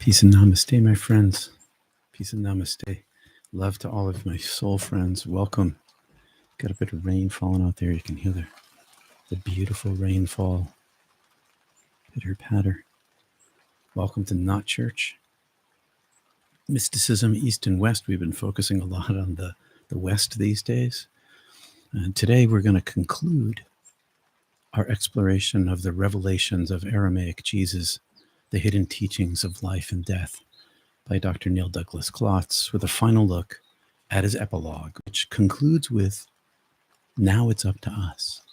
Peace and namaste, my friends. Peace and namaste. Love to all of my soul friends. Welcome. Got a bit of rain falling out there. You can hear the beautiful rainfall. Pitter patter. Welcome to Not Church. Mysticism, East and West. We've been focusing a lot on the West these days. And today we're going to conclude our exploration of the revelations of Aramaic Jesus, the hidden teachings of life and death, by Dr. Neil Douglas-Klotz, with a final look at his epilogue, which concludes with, now it's up to us.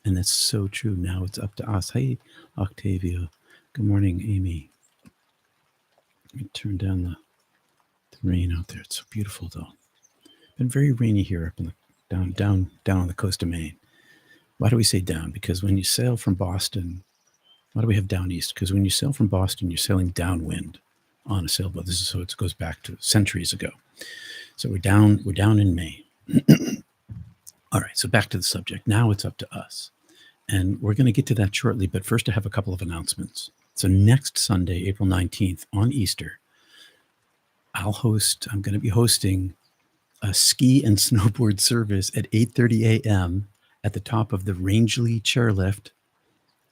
And that's so true. Now it's up to us. Hey, Octavio. Good morning, Amy. Let me turn down the rain out there. It's so beautiful, though. Been very rainy here up in the down on the coast of Maine. Why do we say down? Because when you sail from Boston, why do we have down east? Because when you sail from Boston, you're sailing downwind on a sailboat. This is so it goes back to centuries ago. So we're down in Maine. All right, so back to the subject. Now it's up to us. And we're going to get to that shortly, but first I have a couple of announcements. So next Sunday, April 19th, on Easter, I'm going to be hosting a ski and snowboard service at 8:30 a.m. at the top of the Rangeley chairlift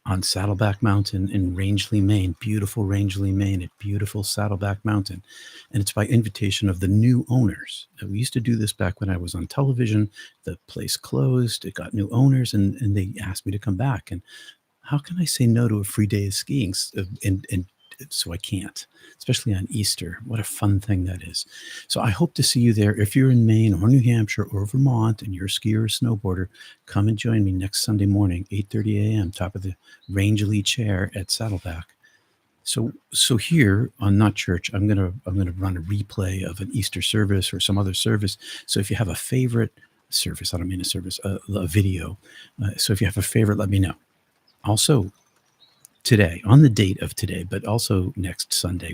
on Saddleback Mountain in Rangeley, Maine. Beautiful Rangeley, Maine, at beautiful Saddleback Mountain. And it's by invitation of the new owners. We used to do this back when I was on television. The place closed. It got new owners, and they asked me to come back. And how can I say no to a free day of skiing? And so I can't, especially on Easter. What a fun thing that is. So I hope to see you there. If you're in Maine or New Hampshire or Vermont and you're a skier or snowboarder, come and join me next Sunday morning, 8:30 a.m., top of the Rangeley chair at Saddleback. So here on Not Church, I'm gonna run a replay of an Easter service or some other service. So if you have a favorite service, I don't mean a service, a video. So if you have a favorite, let me know. Also, today, on the date of today, but also next Sunday,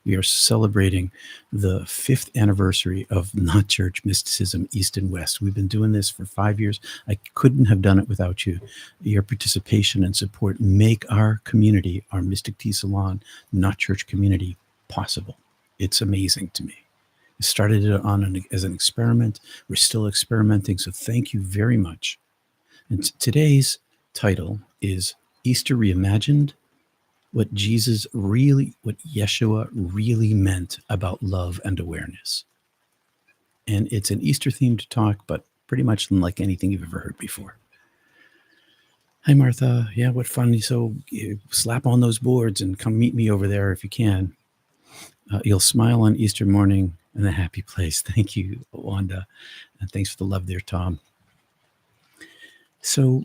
we are celebrating the 5th anniversary of Not Church Mysticism East and West. We've been doing this for 5 years. I couldn't have done it without you. Your participation and support make our community, our Mystic Tea Salon, Not Church community, possible. It's amazing to me. I started it as an experiment. We're still experimenting, so thank you very much. And today's title is Easter Reimagined, what Yeshua really meant about love and awareness. And it's an Easter themed talk, but pretty much unlike anything you've ever heard before. Hi, Martha. Yeah, what fun. So slap on those boards and come meet me over there if you can. You'll smile on Easter morning in a happy place. Thank you, Wanda. And thanks for the love there, Tom. So,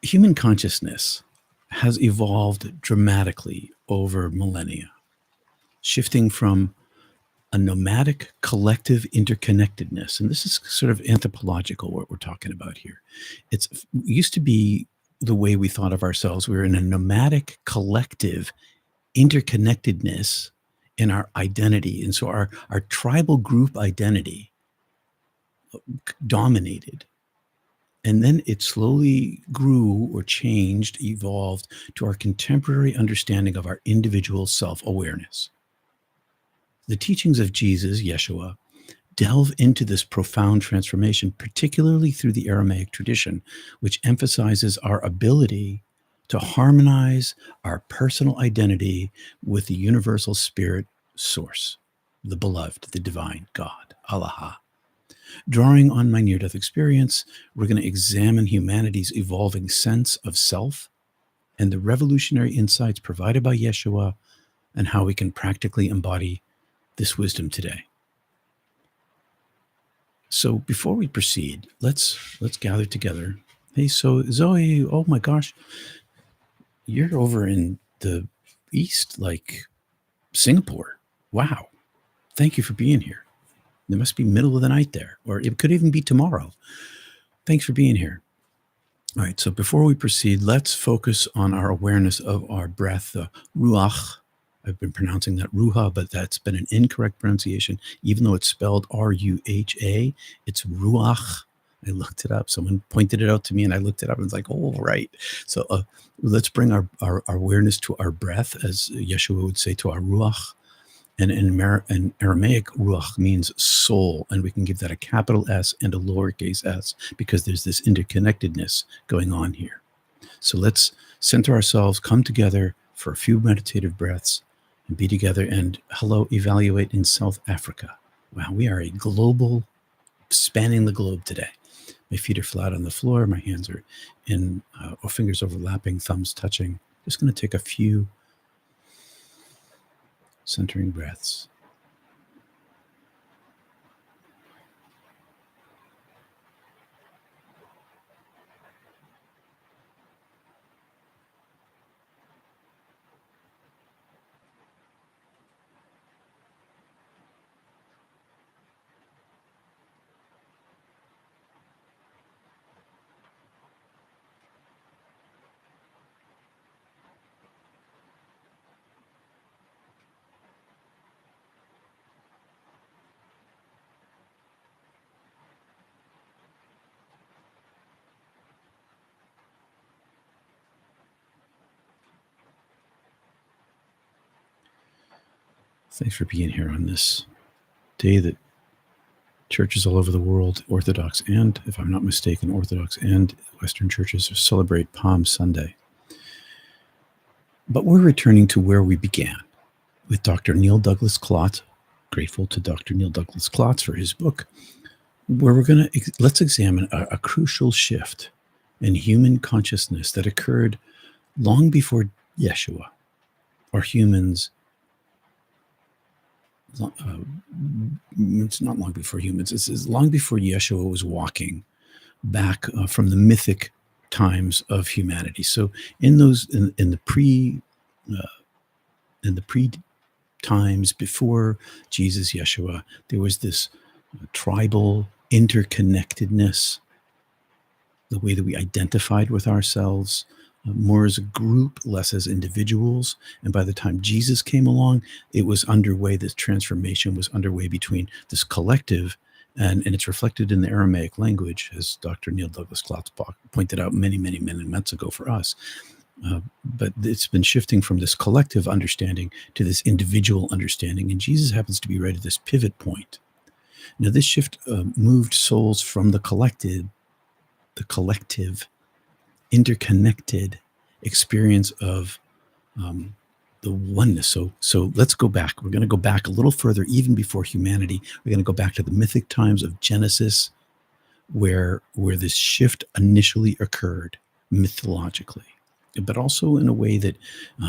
human consciousness has evolved dramatically over millennia, shifting from a nomadic collective interconnectedness. And this is sort of anthropological, what we're talking about here. It used to be the way we thought of ourselves. We were in a nomadic collective interconnectedness in our identity. And so our tribal group identity dominated. And then it slowly grew or changed, evolved to our contemporary understanding of our individual self-awareness. The teachings of Jesus, Yeshua, delve into this profound transformation, particularly through the Aramaic tradition, which emphasizes our ability to harmonize our personal identity with the universal spirit source, the beloved, the divine God, Allah. Drawing on my near-death experience, we're going to examine humanity's evolving sense of self and the revolutionary insights provided by Yeshua and how we can practically embody this wisdom today. So before we proceed, let's gather together. Hey, so Zoe, oh my gosh, you're over in the East, like Singapore. Wow. Thank you for being here. It must be middle of the night there, or it could even be tomorrow. Thanks for being here. All right, so before we proceed, let's focus on our awareness of our breath, the ruach. I've been pronouncing that ruha, but that's been an incorrect pronunciation. Even though it's spelled R-U-H-A, it's ruach. I looked it up. Someone pointed it out to me, and I looked it up and was like, oh, right. So let's bring our awareness to our breath, as Yeshua would say, to our ruach. And in Aramaic, ruach means soul, and we can give that a capital S and a lowercase s because there's this interconnectedness going on here. So let's center ourselves, come together for a few meditative breaths, and be together. And hello, evaluate in South Africa. Wow, we are a global, spanning the globe today. My feet are flat on the floor. My hands are in, or fingers overlapping, thumbs touching. Just going to take a few centering breaths. Thanks for being here on this day that churches all over the world, Orthodox and, if I'm not mistaken, Orthodox and Western churches celebrate Palm Sunday. But we're returning to where we began with Dr. Neil Douglas-Klotz. Grateful to Dr. Neil Douglas-Klotz for his book, where let's examine a crucial shift in human consciousness that occurred long before Yeshua, or humans. It's not long before humans. It's long before Yeshua was walking back from the mythic times of humanity. So in the pre times before Jesus, Yeshua, there was this tribal interconnectedness, the way that we identified with ourselves, more as a group, less as individuals. And by the time Jesus came along, it was underway. This transformation was underway between this collective, and it's reflected in the Aramaic language, as Dr. Neil Douglas-Klotz pointed out many months ago for us. But it's been shifting from this collective understanding to this individual understanding. And Jesus happens to be right at this pivot point. Now, this shift moved souls from the collective, interconnected experience of the oneness. So let's go back. We're going to go back a little further, even before humanity. We're going to go back to the mythic times of Genesis, where this shift initially occurred mythologically, but also in a way that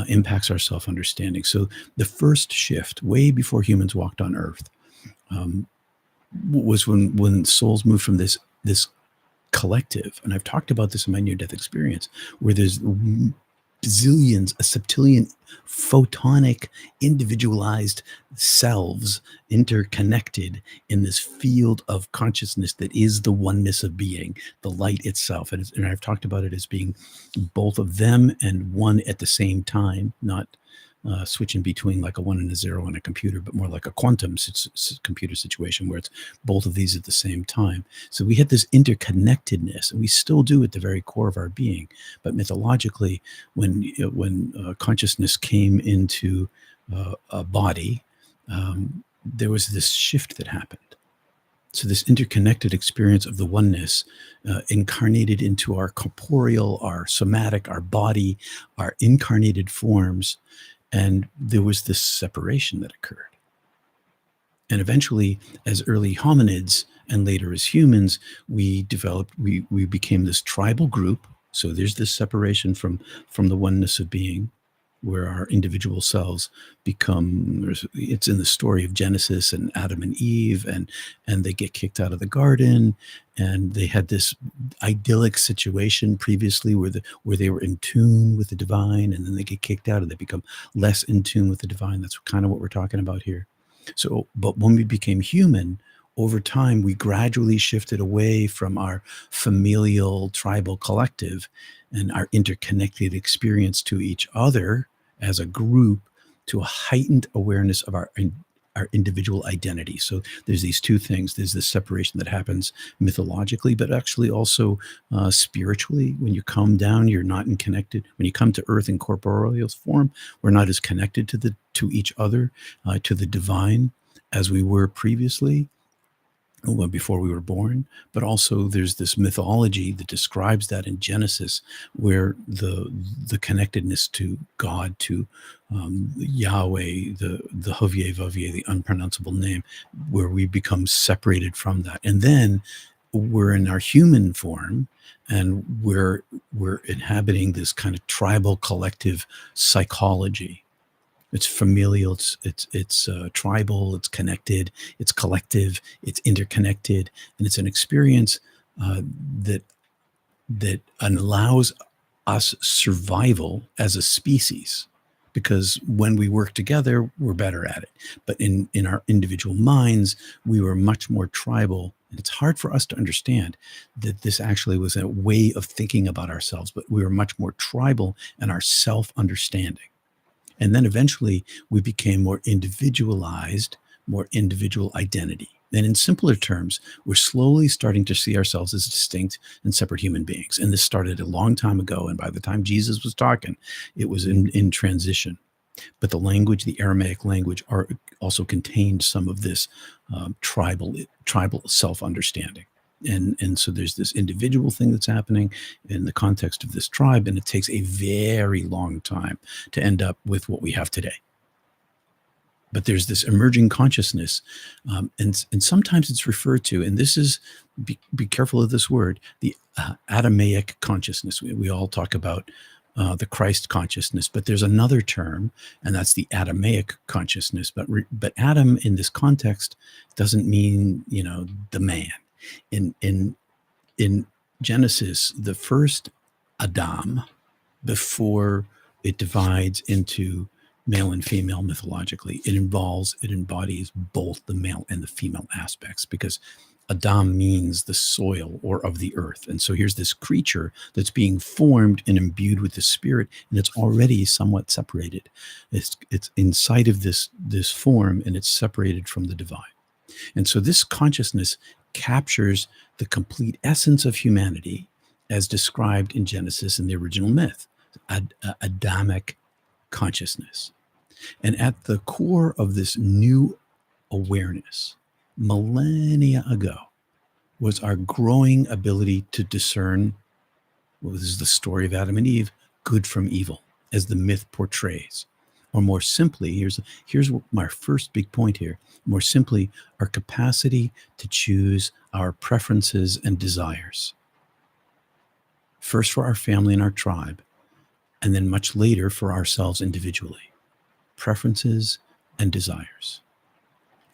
impacts our self-understanding. So the first shift, way before humans walked on Earth, was when souls moved from this collective, and I've talked about this in my near-death experience, where there's bazillions, a septillion photonic, individualized selves interconnected in this field of consciousness that is the oneness of being, the light itself. And I've talked about it as being both of them and one at the same time, not switching between like a 1 and a 0 on a computer, but more like a quantum computer situation where it's both of these at the same time. So we had this interconnectedness, and we still do at the very core of our being. But mythologically, when consciousness came into a body, there was this shift that happened. So this interconnected experience of the oneness incarnated into our corporeal, our somatic, our body, our incarnated forms. And there was this separation that occurred. And eventually, as early hominids and later as humans, we became this tribal group. So there's this separation from the oneness of being, where our individual selves become, it's in the story of Genesis and Adam and Eve, and they get kicked out of the garden, and they had this idyllic situation previously where they were in tune with the divine, and then they get kicked out and they become less in tune with the divine. That's kind of what we're talking about here. So, but when we became human, over time, we gradually shifted away from our familial tribal collective and our interconnected experience to each other as a group, to a heightened awareness of our our individual identity. So there's these two things. There's this separation that happens mythologically, but actually also spiritually. When you come down, you're not in connected. When you come to earth in corporeal form, we're not as connected to each other, to the divine, as we were previously, before we were born. But also there's this mythology that describes that in Genesis, where the connectedness to God, to Yahweh, the Hovye Vavye, the unpronounceable name, where we become separated from that. And then we're in our human form, and we're inhabiting this kind of tribal collective psychology. It's familial, it's tribal, it's connected, it's collective, it's interconnected, and it's an experience that allows us survival as a species. Because when we work together, we're better at it. But in our individual minds, we were much more tribal. And it's hard for us to understand that this actually was a way of thinking about ourselves, but we were much more tribal in our self-understanding. And then eventually we became more individualized, more individual identity. And in simpler terms, we're slowly starting to see ourselves as distinct and separate human beings. And this started a long time ago. And by the time Jesus was talking, it was in transition. But the language, the Aramaic language, also contained some of this tribal self-understanding. And so there's this individual thing that's happening in the context of this tribe, and it takes a very long time to end up with what we have today. But there's this emerging consciousness, and sometimes it's referred to, and this is, be careful of this word, the Aramaic consciousness. We all talk about the Christ consciousness, but there's another term, and that's the Aramaic consciousness. But Adam in this context doesn't mean, the man. In Genesis, the first Adam, before it divides into male and female mythologically, it embodies both the male and the female aspects, because Adam means the soil or of the earth. And so here's this creature that's being formed and imbued with the spirit, and it's already somewhat separated. It's inside of this form, and it's separated from the divine. And so this consciousness captures the complete essence of humanity as described in Genesis in the original myth, Adamic consciousness. And at the core of this new awareness, millennia ago, was our growing ability to discern, this is the story of Adam and Eve, good from evil, as the myth portrays. Or more simply, here's my first big point here. More simply, our capacity to choose our preferences and desires. First for our family and our tribe, and then much later for ourselves individually. Preferences and desires.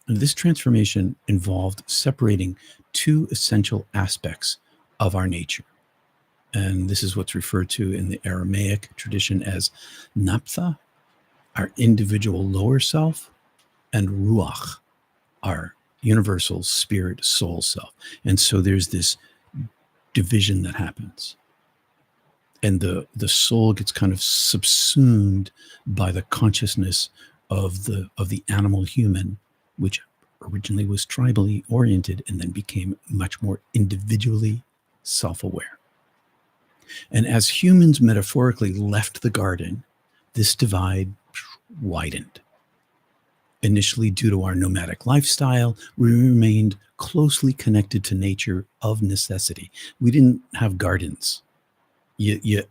And this transformation involved separating two essential aspects of our nature. And this is what's referred to in the Aramaic tradition as naphsha, our individual lower self, and ruach, our universal spirit soul self. And so there's this division that happens. And the soul gets kind of subsumed by the consciousness of the animal human, which originally was tribally oriented and then became much more individually self-aware. And as humans metaphorically left the garden, this divide widened. Initially, due to our nomadic lifestyle, we remained closely connected to nature of necessity. We didn't have gardens. You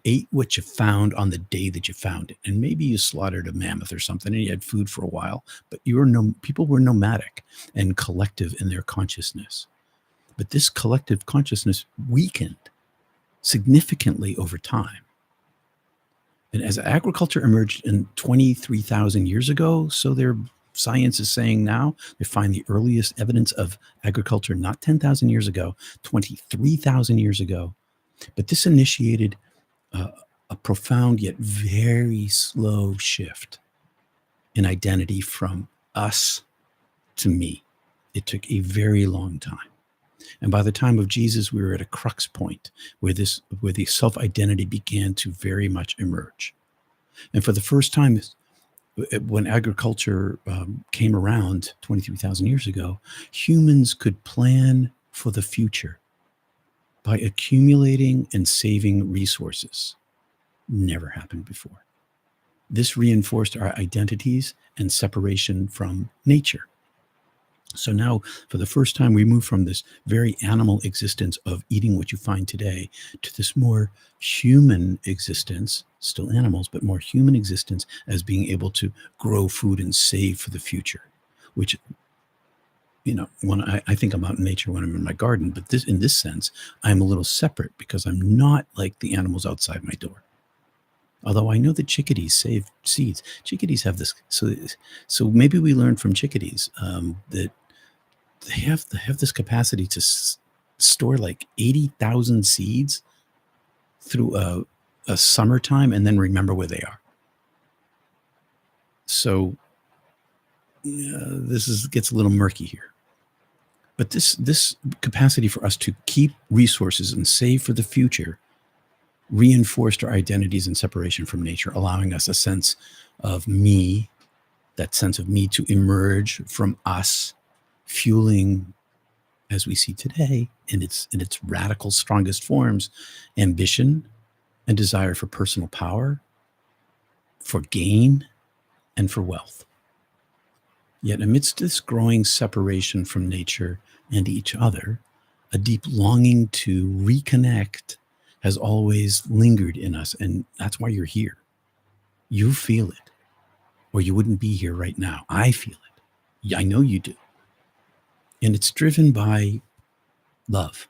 ate what you found on the day that you found it. And maybe you slaughtered a mammoth or something and you had food for a while, but people were nomadic and collective in their consciousness. But this collective consciousness weakened significantly over time. And as agriculture emerged in 23,000 years ago, so their science is saying now, they find the earliest evidence of agriculture not 10,000 years ago, 23,000 years ago. But this initiated a profound yet very slow shift in identity from us to me. It took a very long time. And by the time of Jesus, we were at a crux point where the self-identity began to very much emerge. And for the first time, when agriculture came around 23,000 years ago, humans could plan for the future by accumulating and saving resources. Never happened before. This reinforced our identities and separation from nature. So now, for the first time, we move from this very animal existence of eating what you find today to this more human existence, still animals, but more human existence as being able to grow food and save for the future, which, when I think about nature when I'm in my garden, but in this sense, I'm a little separate because I'm not like the animals outside my door. Although I know that chickadees save seeds. Chickadees have this, so maybe we learned from chickadees that they have this capacity to store like 80,000 seeds through a summertime and then remember where they are. So this gets a little murky here. But this capacity for us to keep resources and save for the future reinforced our identities and separation from nature, allowing us a sense of me, that sense of me to emerge from us, fueling, as we see today, in its radical, strongest forms, ambition and desire for personal power, for gain, and for wealth. Yet amidst this growing separation from nature and each other, a deep longing to reconnect has always lingered in us, and that's why you're here. You feel it, or you wouldn't be here right now. I feel it. I know you do. And it's driven by love,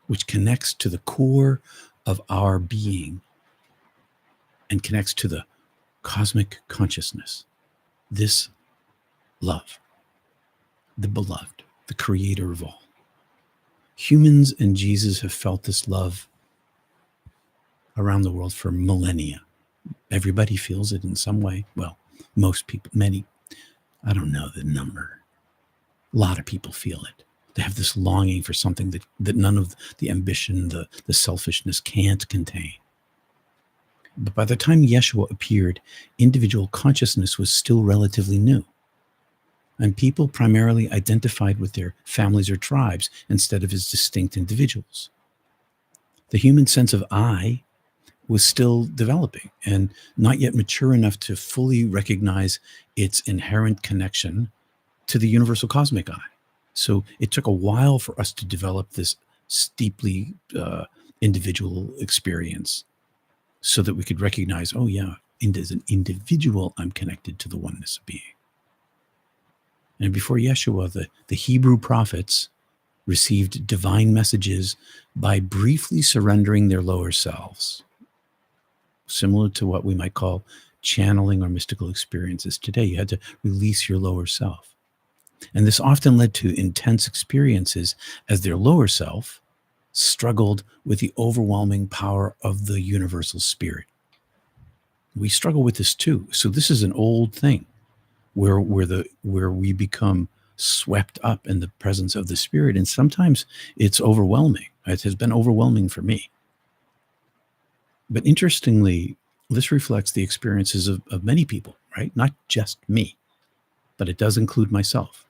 which connects to the core of our being and connects to the cosmic consciousness. This love, the beloved, the creator of all. Humans and Jesus have felt this love around the world for millennia. Everybody feels it in some way. Well, most people, many, I don't know the number. A lot of people feel it. They have this longing for something that none of the ambition, the selfishness can't contain. But by the time Yeshua appeared, individual consciousness was still relatively new. And people primarily identified with their families or tribes instead of as distinct individuals. The human sense of I was still developing and not yet mature enough to fully recognize its inherent connection to the universal cosmic I. So it took a while for us to develop this steeply individual experience so that we could recognize, oh yeah, as an individual, I'm connected to the oneness of being. And before Yeshua, the Hebrew prophets received divine messages by briefly surrendering their lower selves, similar to what we might call channeling or mystical experiences today. You had to release your lower self. And this often led to intense experiences as their lower self struggled with the overwhelming power of the universal spirit. We struggle with this too. So this is an old thing where we become swept up in the presence of the spirit. And sometimes it's overwhelming. It has been overwhelming for me. But interestingly, this reflects the experiences of many people, right? Not just me, but it does include myself.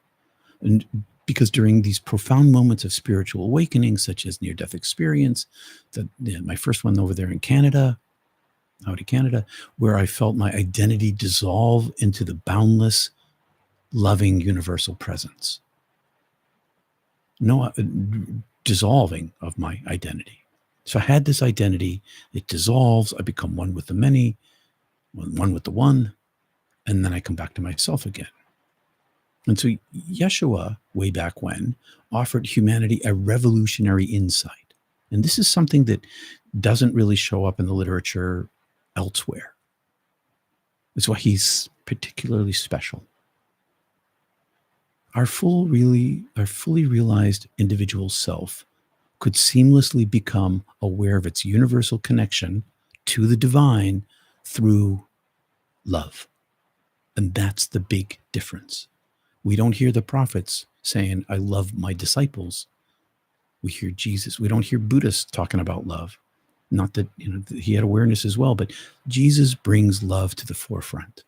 And because during these profound moments of spiritual awakening, such as near-death experience, my first one over there in Canada, out of Canada, where I felt my identity dissolve into the boundless, loving, universal presence. No dissolving of my identity. So I had this identity, it dissolves, I become one with the many, one with the one, and then I come back to myself again. And so Yeshua, way back when, offered humanity a revolutionary insight. And this is something that doesn't really show up in the literature elsewhere. That's why he's particularly special. Our fully realized individual self could seamlessly become aware of its universal connection to the divine through love. And that's the big difference. We don't hear the prophets saying, I love my disciples. We hear Jesus. We don't hear Buddhists talking about love. Not that he had awareness as well, but Jesus brings love to the forefront.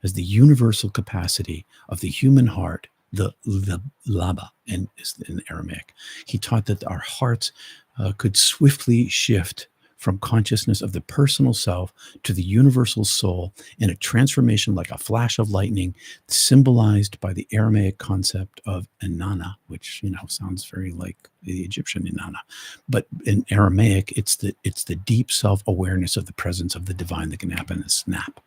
as the universal capacity of the human heart, the leba in Aramaic. He taught that our hearts could swiftly shift from consciousness of the personal self to the universal soul in a transformation like a flash of lightning, symbolized by the Aramaic concept of Inanna, which sounds very like the Egyptian Inanna. But in Aramaic, it's the deep self-awareness of the presence of the divine that can happen in a snap.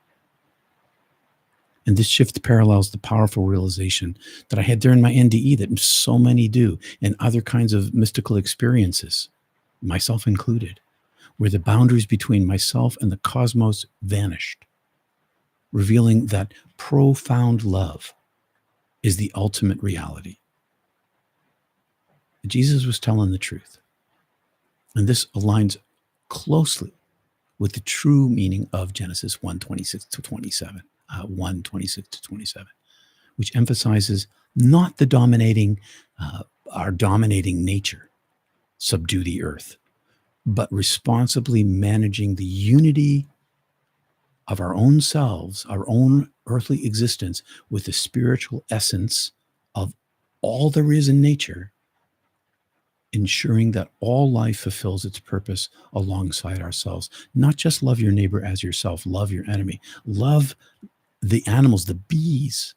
And this shift parallels the powerful realization that I had during my NDE that so many do, and other kinds of mystical experiences, myself included, where the boundaries between myself and the cosmos vanished, revealing that profound love is the ultimate reality. Jesus was telling the truth. And this aligns closely with the true meaning of Genesis 1:26 to 27. 1:26 to 27, which emphasizes not the our dominating nature, subdue the earth, but responsibly managing the unity of our own selves, our own earthly existence, with the spiritual essence of all there is in nature, ensuring that all life fulfills its purpose alongside ourselves. Not just love your neighbor as yourself, love your enemy, love the animals, the bees,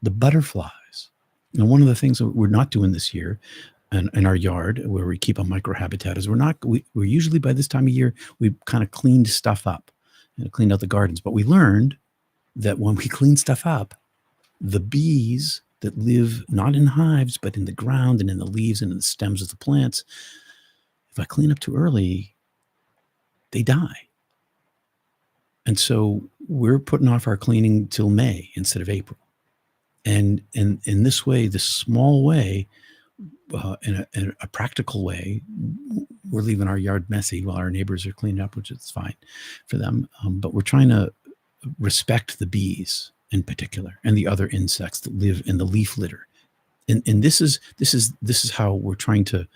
the butterflies. One of the things that we're not doing this year in our yard, where we keep a microhabitat, is we're usually, by this time of year, we kind of cleaned stuff up, cleaned out the gardens. But we learned that when we clean stuff up, the bees that live not in hives, but in the ground and in the leaves and in the stems of the plants, if I clean up too early, they die. And so we're putting off our cleaning till May instead of April. And in this way, this small way, in a practical way, we're leaving our yard messy while our neighbors are cleaning up, which is fine for them. But we're trying to respect the bees in particular and the other insects that live in the leaf litter. And this is how we're trying to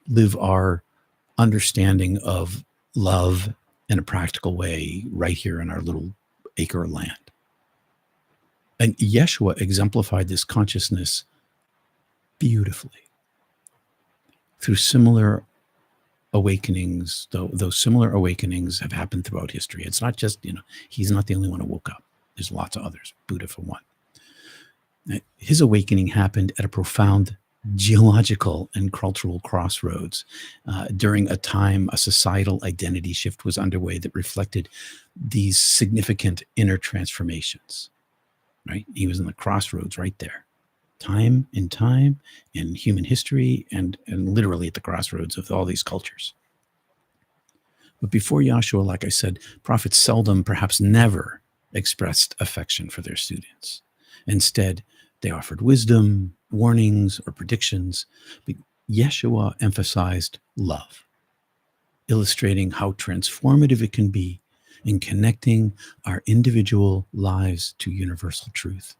live our understanding of love in a practical way right here in our little acre of land. And Yeshua exemplified this consciousness beautifully through similar awakenings, though those similar awakenings have happened throughout history. It's not just, he's not the only one who woke up. There's lots of others, Buddha for one. His awakening happened at a profound geological and cultural crossroads during a time a societal identity shift was underway that reflected these significant inner transformations, right? He was in the crossroads right there, time in human history, and literally at the crossroads of all these cultures. But before Yeshua, like I said, prophets seldom, perhaps never, expressed affection for their students. Instead, they offered wisdom, warnings, or predictions. But Yeshua emphasized love, illustrating how transformative it can be in connecting our individual lives to universal truth.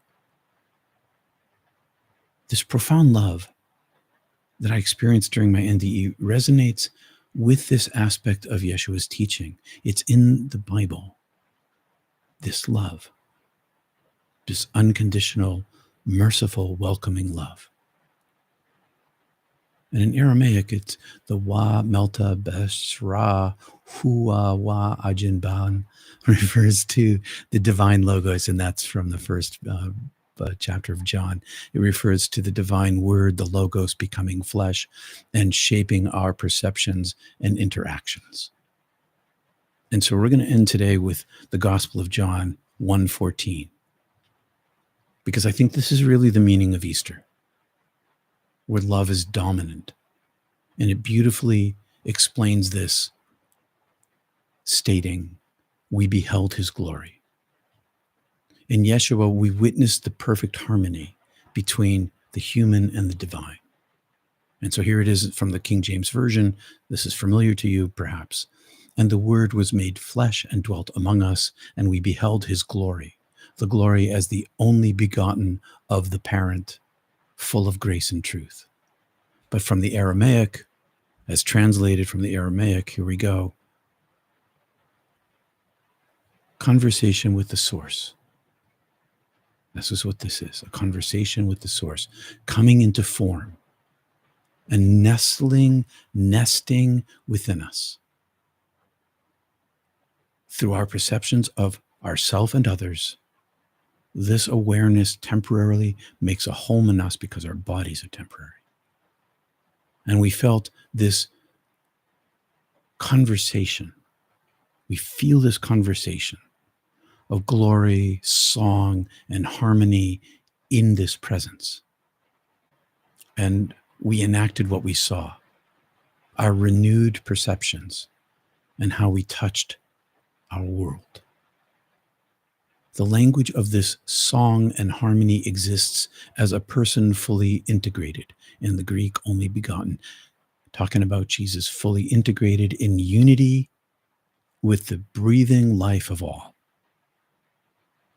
This profound love that I experienced during my NDE resonates with this aspect of Yeshua's teaching. It's in the Bible. This love, this unconditional, merciful, welcoming love. And in Aramaic, it's the wa melta beshra hua wa ajinban, refers to the divine logos, and that's from the first chapter of John. It refers to the divine word, the logos, becoming flesh and shaping our perceptions and interactions. And so we're going to end today with the Gospel of John 1:14, because I think this is really the meaning of Easter, where love is dominant. And it beautifully explains this, stating, we beheld his glory. In Yeshua, we witnessed the perfect harmony between the human and the divine. And so here it is from the King James Version. This is familiar to you, perhaps. And the Word was made flesh and dwelt among us, and we beheld his glory, the glory as the only begotten of the parent, full of grace and truth. But from the Aramaic, as translated from the Aramaic, here we go. Conversation with the source. This is what this is, a conversation with the source, coming into form and nesting within us through our perceptions of ourself and others. This awareness temporarily makes a home in us because our bodies are temporary. And we felt this conversation. We feel this conversation of glory, song, and harmony in this presence. And we enacted what we saw, our renewed perceptions, and how we touched our world. The language of this song and harmony exists as a person fully integrated, in the Greek, only begotten, talking about Jesus fully integrated in unity with the breathing life of all.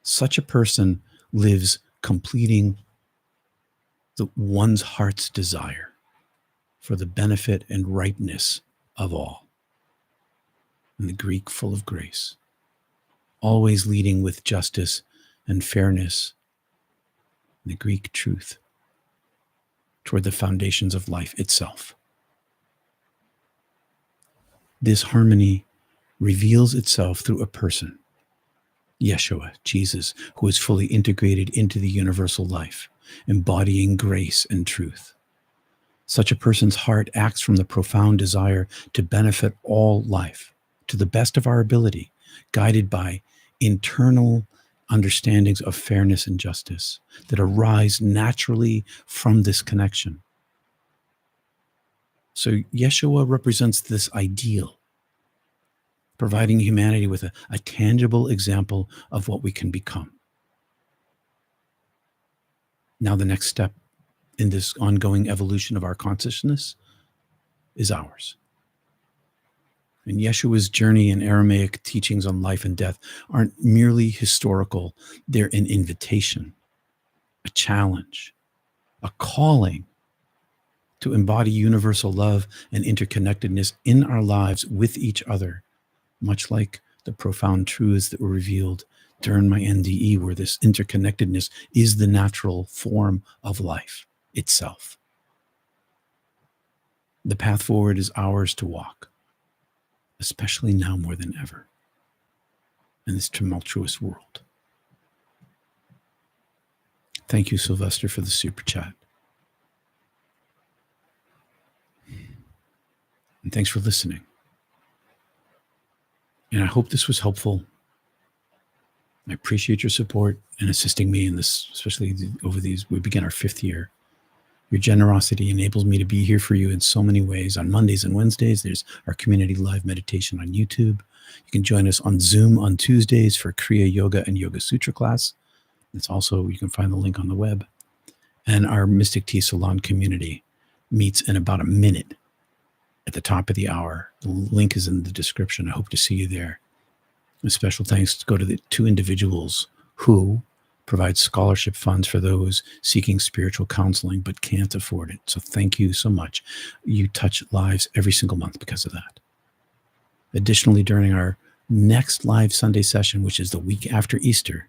Such a person lives completing one's heart's desire for the benefit and ripeness of all. In the Greek, full of grace, always leading with justice and fairness. In the Greek, truth, toward the foundations of life itself. This harmony reveals itself through a person, Yeshua, Jesus, who is fully integrated into the universal life, embodying grace and truth. Such a person's heart acts from the profound desire to benefit all life, to the best of our ability, guided by internal understandings of fairness and justice that arise naturally from this connection. So Yeshua represents this ideal, providing humanity with a tangible example of what we can become. Now the next step in this ongoing evolution of our consciousness is ours. And Yeshua's journey and Aramaic teachings on life and death aren't merely historical. They're an invitation, a challenge, a calling to embody universal love and interconnectedness in our lives with each other, much like the profound truths that were revealed during my NDE, where this interconnectedness is the natural form of life itself. The path forward is ours to walk, especially now more than ever in this tumultuous world. Thank you, Sylvester, for the super chat. And thanks for listening. And I hope this was helpful. I appreciate your support and assisting me in this, especially over these, we begin our 5th year. Your generosity enables me to be here for you in so many ways. On Mondays and Wednesdays, there's our community live meditation on YouTube. You can join us on Zoom on Tuesdays for Kriya Yoga and Yoga Sutra class. It's also, you can find the link on the web. And our Mystic Tea Salon community meets in about a minute at the top of the hour. The link is in the description. I hope to see you there. A special thanks to go to the 2 individuals who provide scholarship funds for those seeking spiritual counseling but can't afford it. So thank you so much. You touch lives every single month because of that. Additionally, during our next live Sunday session, which is the week after Easter,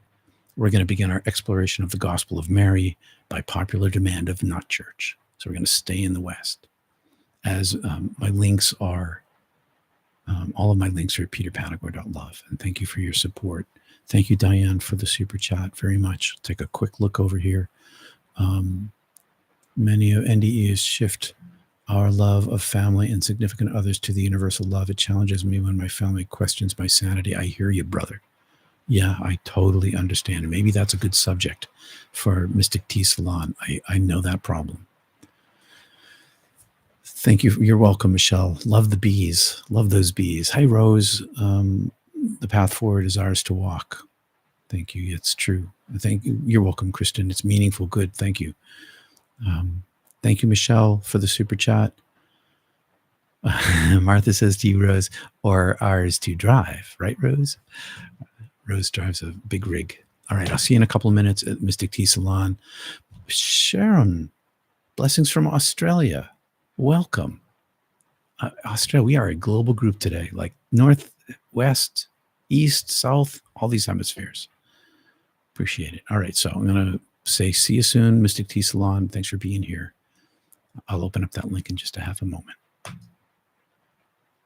we're going to begin our exploration of the Gospel of Mary by popular demand of Not Church. So we're going to stay in the West. As my links are, all of my links are at peterpanagore.love. And thank you for your support. Thank you, Diane, for the super chat very much. Take a quick look over here. Many of NDEs shift our love of family and significant others to the universal love. It challenges me when my family questions my sanity. I hear you, brother. Yeah, I totally understand. And maybe that's a good subject for Mystic Tea Salon. I know that problem. Thank you. You're welcome, Michelle. Love the bees. Love those bees. Hi, Rose. The path forward is ours to walk. Thank you. It's true. Thank you. You're welcome, Kristen. It's meaningful. Good. Thank you. Thank you, Michelle, for the super chat. Martha says to you, Rose, or ours to drive, right, Rose? Rose drives a big rig. All right. I'll see you in a couple of minutes at Mystic Tea Salon. Sharon, blessings from Australia. Welcome. Australia, we are a global group today, like north, west, east, south, all these hemispheres. Appreciate it. All right. So I'm going to say, see you soon, Mystic Tea Salon. Thanks for being here. I'll open up that link in just a half a moment.